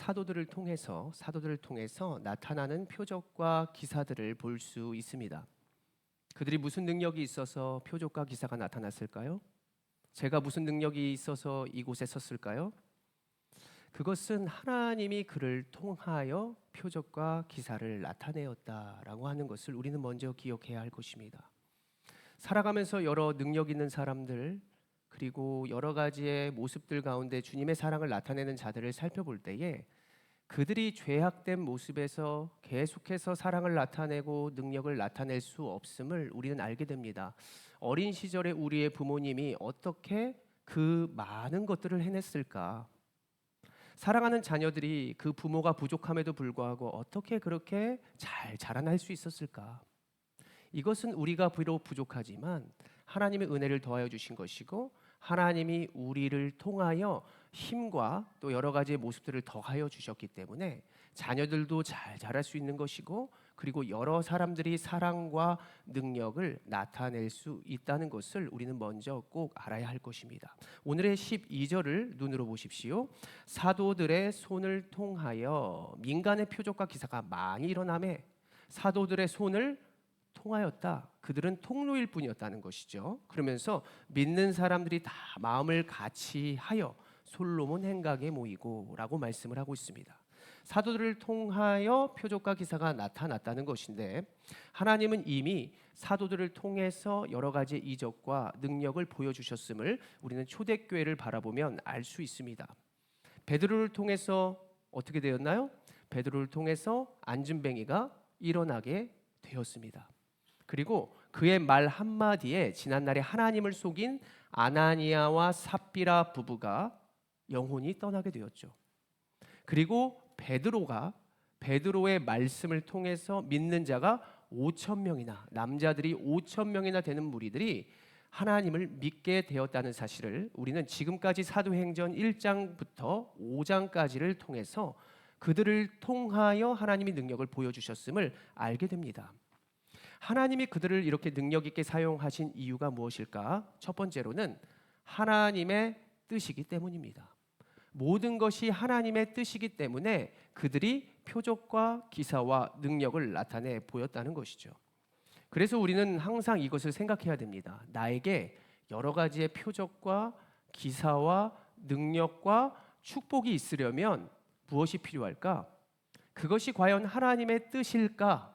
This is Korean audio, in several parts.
사도들을 통해서 나타나는 표적과 기사들을 볼 수 있습니다. 그들이 무슨 능력이 있어서 표적과 기사가 나타났을까요? 제가 무슨 능력이 있어서 이곳에 섰을까요? 그것은 하나님이 그를 통하여 표적과 기사를 나타내었다라고 하는 것을 우리는 먼저 기억해야 할 것입니다. 살아가면서 여러 능력 있는 사람들, 그리고 여러 가지의 모습들 가운데 주님의 사랑을 나타내는 자들을 살펴볼 때에 그들이 죄악된 모습에서 계속해서 사랑을 나타내고 능력을 나타낼 수 없음을 우리는 알게 됩니다. 어린 시절에 우리의 부모님이 어떻게 그 많은 것들을 해냈을까? 사랑하는 자녀들이 그 부모가 부족함에도 불구하고 어떻게 그렇게 잘 자라날 수 있었을까? 이것은 우리가 비록 부족하지만 하나님의 은혜를 더하여 주신 것이고, 하나님이 우리를 통하여 힘과 또 여러 가지의 모습들을 더하여 주셨기 때문에 자녀들도 잘 자랄 수 있는 것이고, 그리고 여러 사람들이 사랑과 능력을 나타낼 수 있다는 것을 우리는 먼저 꼭 알아야 할 것입니다. 오늘의 12절을 눈으로 보십시오. 사도들의 손을 통하여 민간의 표적과 기사가 많이 일어나매 사도들의 손을 통하였다. 그들은 통로일 뿐이었다는 것이죠. 그러면서 믿는 사람들이 다 마음을 같이 하여 솔로몬 행각에 모이고 라고 말씀을 하고 있습니다. 사도들을 통하여 표적과 기사가 나타났다는 것인데, 하나님은 이미 사도들을 통해서 여러 가지 이적과 능력을 보여주셨음을 우리는 초대교회를 바라보면 알 수 있습니다. 베드로를 통해서 어떻게 되었나요? 베드로를 통해서 안진뱅이가 일어나게 되었습니다. 그리고 그의 말 한마디에 지난날에 하나님을 속인 아나니아와 삽비라 부부가 영혼이 떠나게 되었죠. 그리고 베드로의 말씀을 통해서 믿는 자가 5천 명이나, 남자들이 5천 명이나 되는 무리들이 하나님을 믿게 되었다는 사실을 우리는 지금까지 사도행전 1장부터 5장까지를 통해서 그들을 통하여 하나님이 능력을 보여주셨음을 알게 됩니다. 하나님이 그들을 이렇게 능력 있게 사용하신 이유가 무엇일까? 첫 번째로는 하나님의 뜻이기 때문입니다. 모든 것이 하나님의 뜻이기 때문에 그들이 표적과 기사와 능력을 나타내 보였다는 것이죠. 그래서 우리는 항상 이것을 생각해야 됩니다. 나에게 여러 가지의 표적과 기사와 능력과 축복이 있으려면 무엇이 필요할까? 그것이 과연 하나님의 뜻일까?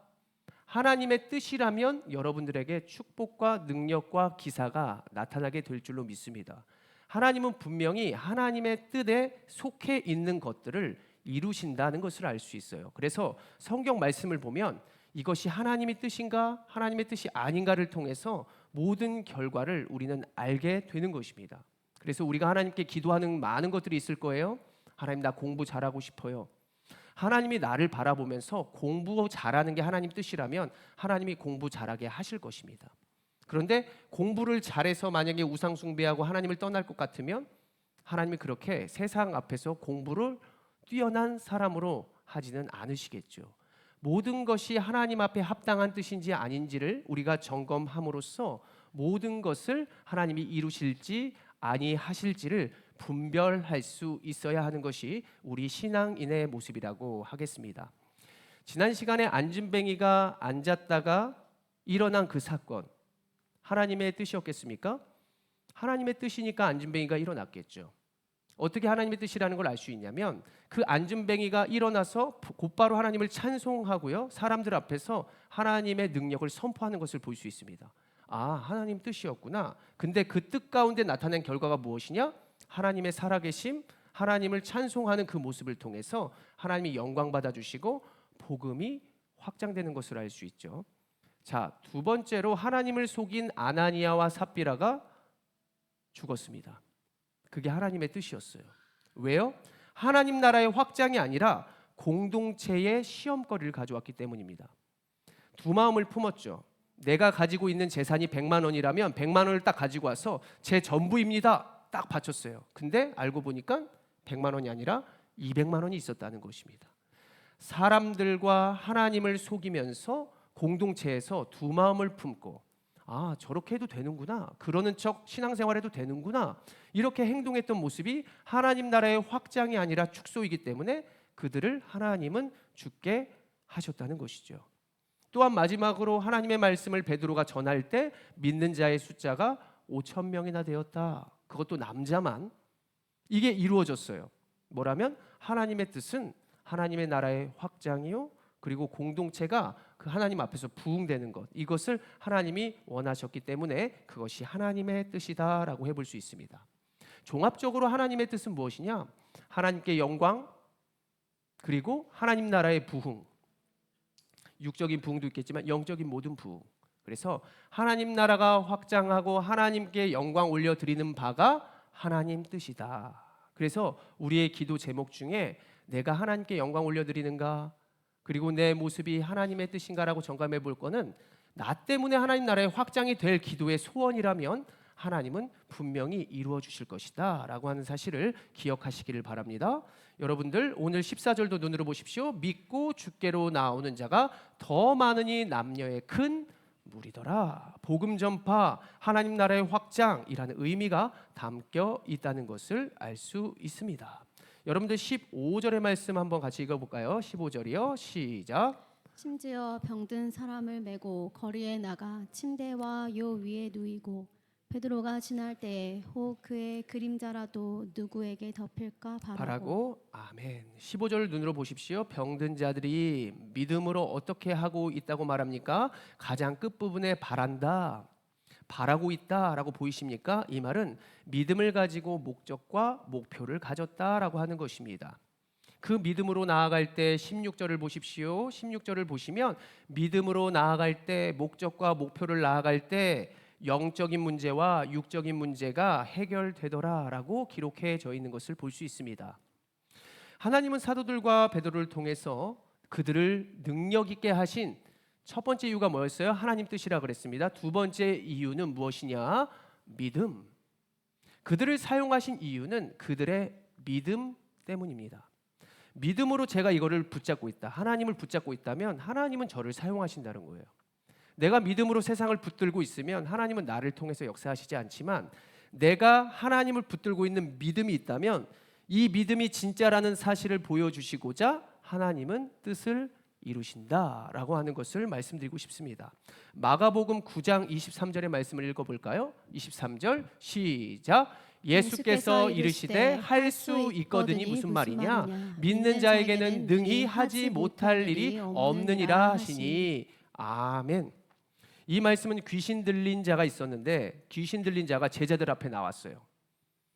하나님의 뜻이라면 여러분들에게 축복과 능력과 기사가 나타나게 될 줄로 믿습니다. 하나님은 분명히 하나님의 뜻에 속해 있는 것들을 이루신다는 것을 알 수 있어요. 그래서 성경 말씀을 보면 이것이 하나님의 뜻인가 하나님의 뜻이 아닌가를 통해서 모든 결과를 우리는 알게 되는 것입니다. 그래서 우리가 하나님께 기도하는 많은 것들이 있을 거예요. 하나님, 나 공부 잘하고 싶어요. 하나님이 나를 바라보면서 공부 잘하는 게 하나님 뜻이라면 하나님이 공부 잘하게 하실 것입니다. 그런데 공부를 잘해서 만약에 우상 숭배하고 하나님을 떠날 것 같으면 하나님이 그렇게 세상 앞에서 공부를 뛰어난 사람으로 하지는 않으시겠죠. 모든 것이 하나님 앞에 합당한 뜻인지 아닌지를 우리가 점검함으로써 모든 것을 하나님이 이루실지 아니하실지를 분별할 수 있어야 하는 것이 우리 신앙인의 모습이라고 하겠습니다. 지난 시간에 안진뱅이가 앉았다가 일어난 그 사건, 하나님의 뜻이었겠습니까? 하나님의 뜻이니까 안진뱅이가 일어났겠죠. 어떻게 하나님의 뜻이라는 걸 알 수 있냐면 그 안진뱅이가 일어나서 곧바로 하나님을 찬송하고요, 사람들 앞에서 하나님의 능력을 선포하는 것을 볼 수 있습니다. 아, 하나님 뜻이었구나. 근데 그 뜻 가운데 나타낸 결과가 무엇이냐? 하나님의 살아계심, 하나님을 찬송하는 그 모습을 통해서 하나님이 영광 받아주시고 복음이 확장되는 것을 알 수 있죠. 자, 두 번째로 하나님을 속인 아나니아와 삽비라가 죽었습니다. 그게 하나님의 뜻이었어요. 왜요? 하나님 나라의 확장이 아니라 공동체의 시험거리를 가져왔기 때문입니다. 두 마음을 품었죠. 내가 가지고 있는 재산이 100만 원이라면 100만 원을 딱 가지고 와서 제 전부입니다. 딱 바쳤어요. 근데 알고 보니까 100만 원이 아니라 200만 원이 있었다는 것입니다. 사람들과 하나님을 속이면서 공동체에서 두 마음을 품고, 아, 저렇게 해도 되는구나, 그러는 척 신앙생활해도 되는구나, 이렇게 행동했던 모습이 하나님 나라의 확장이 아니라 축소이기 때문에 그들을 하나님은 죽게 하셨다는 것이죠. 또한 마지막으로 하나님의 말씀을 베드로가 전할 때 믿는 자의 숫자가 5천 명이나 되었다. 그것도 남자만. 이게 이루어졌어요. 뭐라면 하나님의 뜻은 하나님의 나라의 확장이요, 그리고 공동체가 그 하나님 앞에서 부흥되는 것, 이것을 하나님이 원하셨기 때문에 그것이 하나님의 뜻이다라고 해볼 수 있습니다. 종합적으로 하나님의 뜻은 무엇이냐? 하나님께 영광, 그리고 하나님 나라의 부흥, 육적인 부흥도 있겠지만 영적인 모든 부흥. 그래서 하나님 나라가 확장하고 하나님께 영광 올려드리는 바가 하나님 뜻이다. 그래서 우리의 기도 제목 중에 내가 하나님께 영광 올려드리는가, 그리고 내 모습이 하나님의 뜻인가라고 점검해 볼 거는, 나 때문에 하나님 나라의 확장이 될 기도의 소원이라면 하나님은 분명히 이루어 주실 것이다 라고 하는 사실을 기억하시기를 바랍니다. 여러분들 오늘 14절도 눈으로 보십시오. 믿고 주께로 나오는 자가 더 많으니 남녀의 큰 무리더라. 복음 전파, 하나님 나라의 확장이라는 의미가 담겨 있다는 것을 알 수 있습니다. 여러분들 15절의 말씀 한번 같이 읽어볼까요? 15절이요. 시작. 심지어 병든 사람을 메고 거리에 나가 침대와 요 위에 누이고 베드로가 지날 때에 혹 그의 그림자라도 누구에게 덮일까 바라고. 아멘. 15절 눈으로 보십시오. 병든 자들이 믿음으로 어떻게 하고 있다고 말합니까? 가장 끝부분에 바라고 있다라고 보이십니까? 이 말은 믿음을 가지고 목적과 목표를 가졌다라고 하는 것입니다. 그 믿음으로 나아갈 때 16절을 보십시오. 16절을 보시면 믿음으로 나아갈 때, 목적과 목표를 나아갈 때 영적인 문제와 육적인 문제가 해결되더라라고 기록해져 있는 것을 볼 수 있습니다. 하나님은 사도들과 베드로를 통해서 그들을 능력 있게 하신 첫 번째 이유가 뭐였어요? 하나님 뜻이라 그랬습니다. 두 번째 이유는 무엇이냐? 믿음. 그들을 사용하신 이유는 그들의 믿음 때문입니다. 믿음으로 제가 이거를 붙잡고 있다, 하나님을 붙잡고 있다면 하나님은 저를 사용하신다는 거예요. 내가 믿음으로 세상을 붙들고 있으면 하나님은 나를 통해서 역사하시지 않지만, 내가 하나님을 붙들고 있는 믿음이 있다면 이 믿음이 진짜라는 사실을 보여주시고자 하나님은 뜻을 이루신다라고 하는 것을 말씀드리고 싶습니다. 마가복음 9장 23절의 말씀을 읽어볼까요? 23절 시작. 예수께서 이르시되 할 수 있거든이 무슨 말이냐? 믿는 자에게는 능히 하지 못할 일이 없느니라 하시니. 아멘. 이 말씀은 귀신 들린 자가 있었는데, 귀신 들린 자가 제자들 앞에 나왔어요.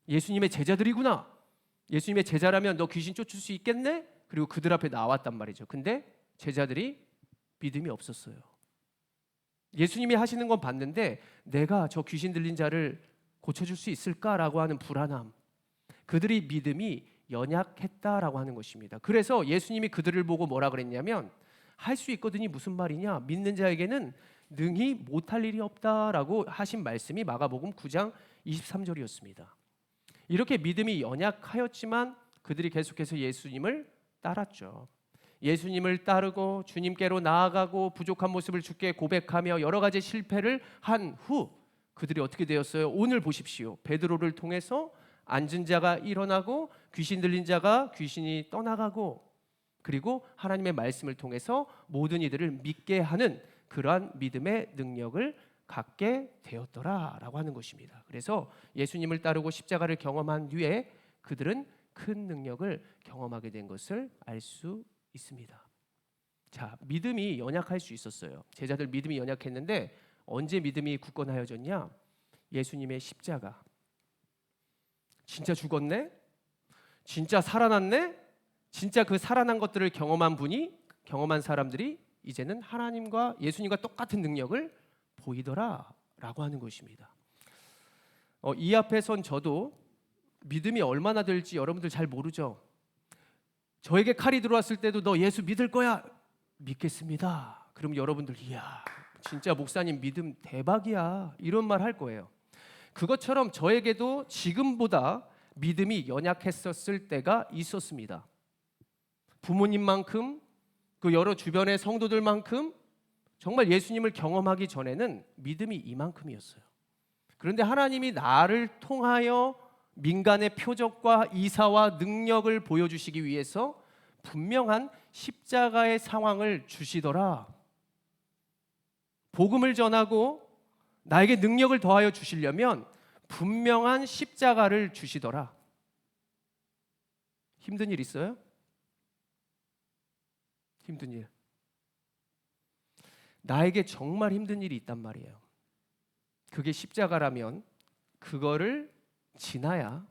예수님의 제자들이구나. 예수님의 제자라면 너 귀신 쫓을 수 있겠네? 그리고 그들 앞에 나왔단 말이죠. 근데 제자들이 믿음이 없었어요. 예수님이 하시는 건 봤는데 내가 저 귀신 들린 자를 고쳐줄 수 있을까라고 하는 불안함, 그들이 믿음이 연약했다라고 하는 것입니다. 그래서 예수님이 그들을 보고 뭐라 그랬냐면, 할 수 있거든이 무슨 말이냐? 믿는 자에게는 능히 못할 일이 없다라고 하신 말씀이 마가복음 9장 23절이었습니다. 이렇게 믿음이 연약하였지만 그들이 계속해서 예수님을 따랐죠. 예수님을 따르고 주님께로 나아가고 부족한 모습을 주께 고백하며 여러 가지 실패를 한 후 그들이 어떻게 되었어요? 오늘 보십시오. 베드로를 통해서 앉은 자가 일어나고 귀신 들린 자가 귀신이 떠나가고, 그리고 하나님의 말씀을 통해서 모든 이들을 믿게 하는 그러한 믿음의 능력을 갖게 되었더라라고 하는 것입니다. 그래서 예수님을 따르고 십자가를 경험한 뒤에 그들은 큰 능력을 경험하게 된 것을 알 수 있습니다. 자, 믿음이 연약할 수 있었어요. 제자들 믿음이 연약했는데 언제 믿음이 굳건하여졌냐? 예수님의 십자가. 진짜 죽었네? 진짜 살아났네? 진짜 그 살아난 것들을 경험한 사람들이 이제는 하나님과 예수님과 똑같은 능력을 보이더라라고 하는 것입니다. 이 앞에 선 저도 믿음이 얼마나 될지 여러분들 잘 모르죠. 저에게 칼이 들어왔을 때도 너 예수 믿을 거야? 믿겠습니다. 그럼 여러분들 이야 진짜 목사님 믿음 대박이야 이런 말 할 거예요. 그것처럼 저에게도 지금보다 믿음이 연약했었을 때가 있었습니다. 부모님만큼, 그 여러 주변의 성도들만큼 정말 예수님을 경험하기 전에는 믿음이 이만큼이었어요. 그런데 하나님이 나를 통하여 민간의 표적과 이사와 능력을 보여주시기 위해서 분명한 십자가의 상황을 주시더라. 복음을 전하고 나에게 능력을 더하여 주시려면 분명한 십자가를 주시더라. 힘든 일 있어요? 힘든 일. 나에게 정말 힘든 일이 있단 말이에요. 그게 십자가라면 그거를 지나야,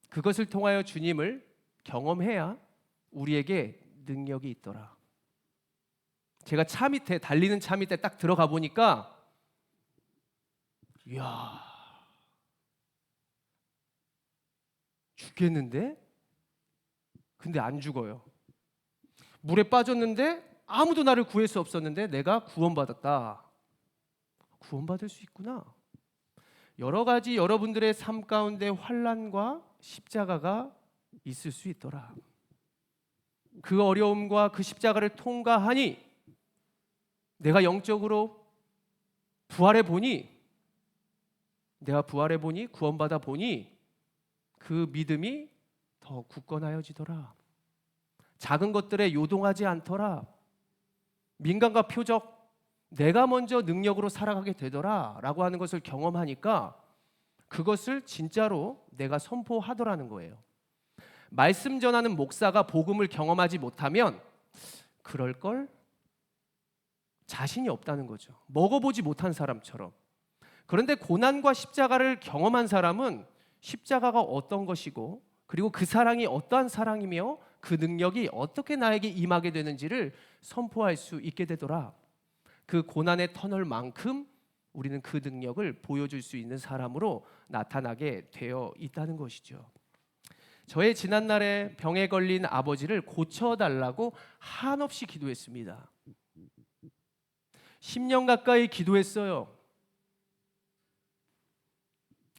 그것을 통하여 주님을 경험해야 우리에게 능력이 있더라. 제가 차 밑에, 달리는 차 밑에 딱 들어가 보니까 이야, 죽겠는데? 근데 안 죽어요. 물에 빠졌는데 아무도 나를 구할 수 없었는데 내가 구원받았다. 구원받을 수 있구나. 여러 가지 여러분들의 삶 가운데 환난과 십자가가 있을 수 있더라. 그 어려움과 그 십자가를 통과하니 내가 영적으로 부활해 보니, 내가 부활해 보니, 구원받아 보니 그 믿음이 더 굳건하여지더라. 작은 것들에 요동하지 않더라. 민간과 표적, 내가 먼저 능력으로 살아가게 되더라 라고 하는 것을 경험하니까 그것을 진짜로 내가 선포하더라는 거예요. 말씀 전하는 목사가 복음을 경험하지 못하면 그럴걸? 자신이 없다는 거죠. 먹어보지 못한 사람처럼. 그런데 고난과 십자가를 경험한 사람은 십자가가 어떤 것이고, 그리고 그 사랑이 어떠한 사랑이며 그 능력이 어떻게 나에게 임하게 되는지를 선포할 수 있게 되더라. 그 고난의 터널만큼 우리는 그 능력을 보여줄 수 있는 사람으로 나타나게 되어 있다는 것이죠. 저의 지난날에 병에 걸린 아버지를 고쳐달라고 한없이 기도했습니다. 10년 가까이 기도했어요.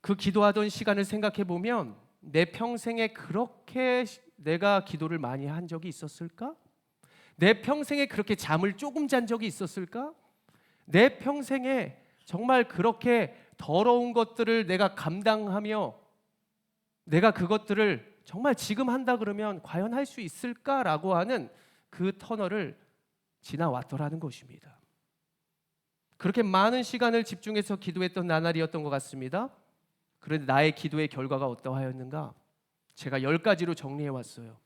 그 기도하던 시간을 생각해 보면 내 평생에 그렇게 내가 기도를 많이 한 적이 있었을까? 내 평생에 그렇게 잠을 조금 잔 적이 있었을까? 내 평생에 정말 그렇게 더러운 것들을 내가 감당하며 내가 그것들을 정말 지금 한다 그러면 과연 할 수 있을까라고 하는 그 터널을 지나왔더라는 것입니다. 그렇게 많은 시간을 집중해서 기도했던 나날이었던 것 같습니다. 그런데 나의 기도의 결과가 어떠하였는가? 제가 10가지로 정리해 왔어요.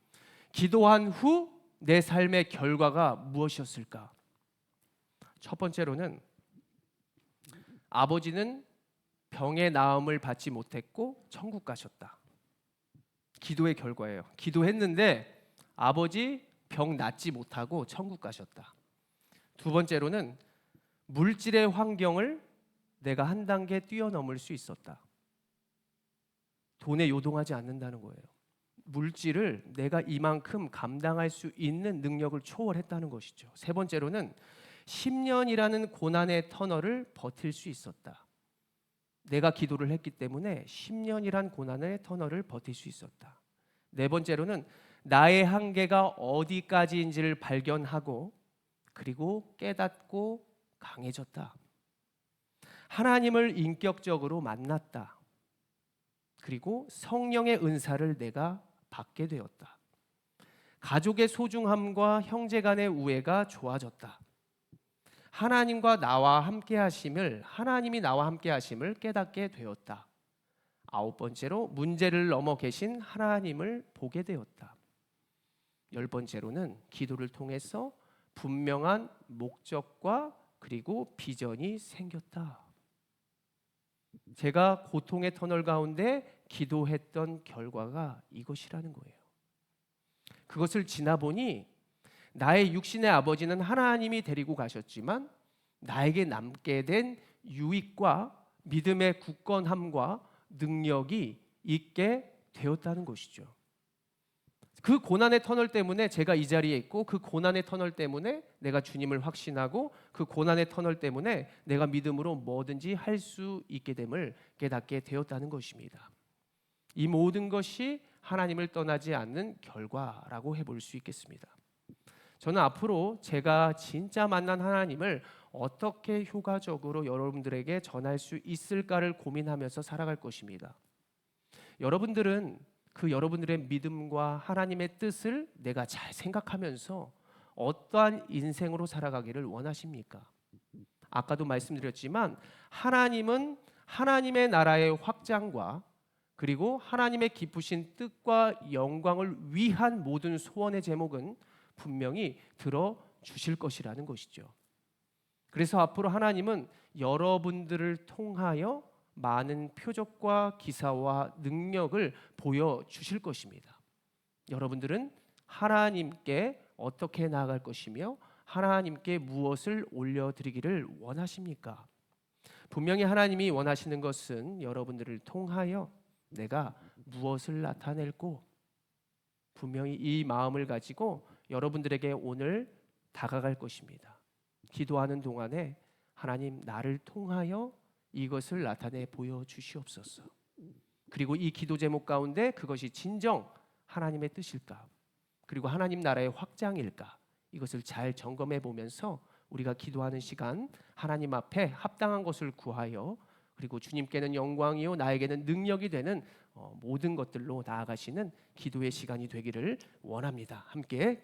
기도한 후 내 삶의 결과가 무엇이었을까? 첫 번째로는 아버지는 병의 나음을 받지 못했고 천국 가셨다. 기도의 결과예요. 기도했는데 아버지 병 낫지 못하고 천국 가셨다. 두 번째로는 물질의 환경을 내가 한 단계 뛰어넘을 수 있었다. 돈에 요동하지 않는다는 거예요. 물질을 내가 이만큼 감당할 수 있는 능력을 초월했다는 것이죠. 세 번째로는 10년이라는 고난의 터널을 버틸 수 있었다. 내가 기도를 했기 때문에 10년이란 고난의 터널을 버틸 수 있었다. 네 번째로는 나의 한계가 어디까지인지를 발견하고 그리고 깨닫고 강해졌다. 하나님을 인격적으로 만났다. 그리고 성령의 은사를 내가 받게 되었다. 가족의 소중함과 형제간의 우애가 좋아졌다. 하나님과 나와 함께 하심을, 하나님이 나와 함께 하심을 깨닫게 되었다. 아홉 번째로 문제를 넘어 계신 하나님을 보게 되었다. 열 번째로는 기도를 통해서 분명한 목적과 그리고 비전이 생겼다. 제가 고통의 터널 가운데 기도했던 결과가 이것이라는 거예요. 그것을 지나보니 나의 육신의 아버지는 하나님이 데리고 가셨지만 나에게 남게 된 유익과 믿음의 굳건함과 능력이 있게 되었다는 것이죠. 그 고난의 터널 때문에 제가 이 자리에 있고, 그 고난의 터널 때문에 내가 주님을 확신하고, 그 고난의 터널 때문에 내가 믿음으로 뭐든지 할 수 있게 됨을 깨닫게 되었다는 것입니다. 이 모든 것이 하나님을 떠나지 않는 결과라고 해볼 수 있겠습니다. 저는 앞으로 제가 진짜 만난 하나님을 어떻게 효과적으로 여러분들에게 전할 수 있을까를 고민하면서 살아갈 것입니다. 여러분들은 그 여러분들의 믿음과 하나님의 뜻을 내가 잘 생각하면서 어떠한 인생으로 살아가기를 원하십니까? 아까도 말씀드렸지만 하나님은 하나님의 나라의 확장과 그리고 하나님의 기쁘신 뜻과 영광을 위한 모든 소원의 제목은 분명히 들어주실 것이라는 것이죠. 그래서 앞으로 하나님은 여러분들을 통하여 많은 표적과 기사와 능력을 보여주실 것입니다. 여러분들은 하나님께 어떻게 나아갈 것이며 하나님께 무엇을 올려드리기를 원하십니까? 분명히 하나님이 원하시는 것은 여러분들을 통하여 내가 무엇을 나타낼고 분명히 이 마음을 가지고 여러분들에게 오늘 다가갈 것입니다. 기도하는 동안에 하나님 나를 통하여 이것을 나타내 보여주시옵소서. 그리고 이 기도 제목 가운데 그것이 진정 하나님의 뜻일까? 그리고 하나님 나라의 확장일까? 이것을 잘 점검해 보면서 우리가 기도하는 시간 하나님 앞에 합당한 것을 구하여 그리고 주님께는 영광이요 나에게는 능력이 되는 모든 것들로 나아가시는 기도의 시간이 되기를 원합니다. 함께